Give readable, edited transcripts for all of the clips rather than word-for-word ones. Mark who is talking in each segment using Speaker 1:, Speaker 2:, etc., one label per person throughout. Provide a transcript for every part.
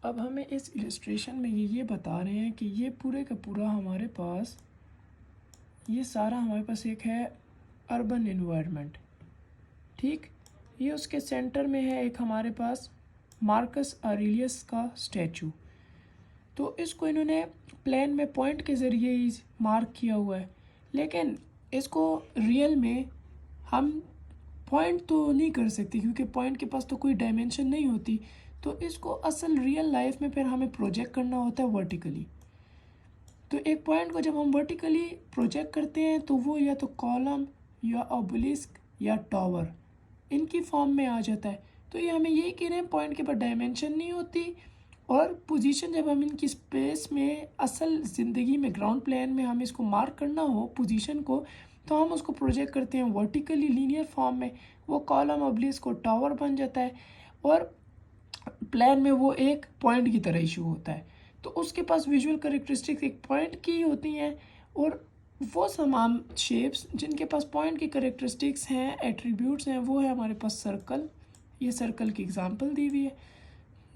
Speaker 1: अब हमें इस इलस्ट्रेशन में ये बता रहे हैं कि ये पूरे का पूरा हमारे पास, ये सारा हमारे पास एक है अर्बन एनवायरनमेंट, ठीक। ये उसके सेंटर में है एक हमारे पास मार्कस ऑरेलियस का स्टैचू। तो इसको इन्होंने प्लान में पॉइंट के ज़रिए ही मार्क किया हुआ है, लेकिन इसको रियल में हम पॉइंट तो नहीं कर सकते क्योंकि पॉइंट के पास तो कोई डायमेंशन नहीं होती। तो इसको असल रियल लाइफ में फिर हमें प्रोजेक्ट करना होता है वर्टिकली। तो एक पॉइंट को जब हम वर्टिकली प्रोजेक्ट करते हैं तो वो या तो कॉलम या ऑबलिस्क या टावर इनकी फॉर्म में आ जाता है। तो ये हमें यही कह रहे हैं पॉइंट के पास डायमेंशन नहीं होती, और पोजीशन जब हम इनकी स्पेस में असल ज़िंदगी में ग्राउंड प्लेन में हमें इसको मार्क करना हो पोजीशन को, तो हम उसको प्रोजेक्ट करते हैं वर्टिकली लीनियर फॉर्म में। वो कॉलम ऑब्लिस्क को टावर बन जाता है और प्लान में वो एक पॉइंट की तरह इशू होता है। तो उसके पास विजुअल कैरेक्टरिस्टिक्स एक पॉइंट की होती हैं, और वो तमाम शेप्स जिनके पास पॉइंट की कैरेक्टरिस्टिक्स हैं, एट्रीब्यूट्स हैं, वो है हमारे पास सर्कल। ये सर्कल की एग्जांपल दी हुई है।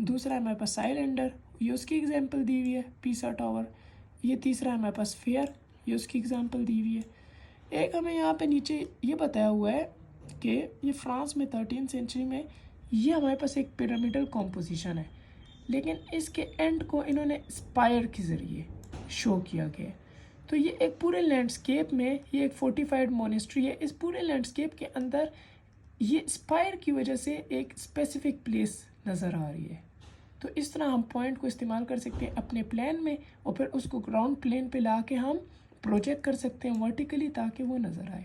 Speaker 1: दूसरा है हमारे पास साइलेंडर, ये उसकी एग्जांपल दी हुई है, पीसा टावर। ये तीसरा है हमारे पास फेयर, ये उसकी एग्जांपल दी हुई है। एक हमें यहाँ पे नीचे ये बताया हुआ है कि ये फ्रांस में 13वीं सेंचुरी में ये हमारे पास एक पिरामिडल कॉम्पोजिशन है, लेकिन इसके एंड को इन्होंने स्पायर के ज़रिए शो किया गया। तो ये एक पूरे लैंडस्केप में, ये एक फोर्टिफाइड मोनेस्ट्री है, इस पूरे लैंडस्केप के अंदर ये स्पायर की वजह से एक स्पेसिफिक प्लेस नज़र आ रही है। तो इस तरह हम पॉइंट को इस्तेमाल कर सकते हैं अपने प्लान में, और फिर उसको ग्राउंड प्लेन पे ला के हम प्रोजेक्ट कर सकते हैं वर्टिकली ताकि वो नज़र आए।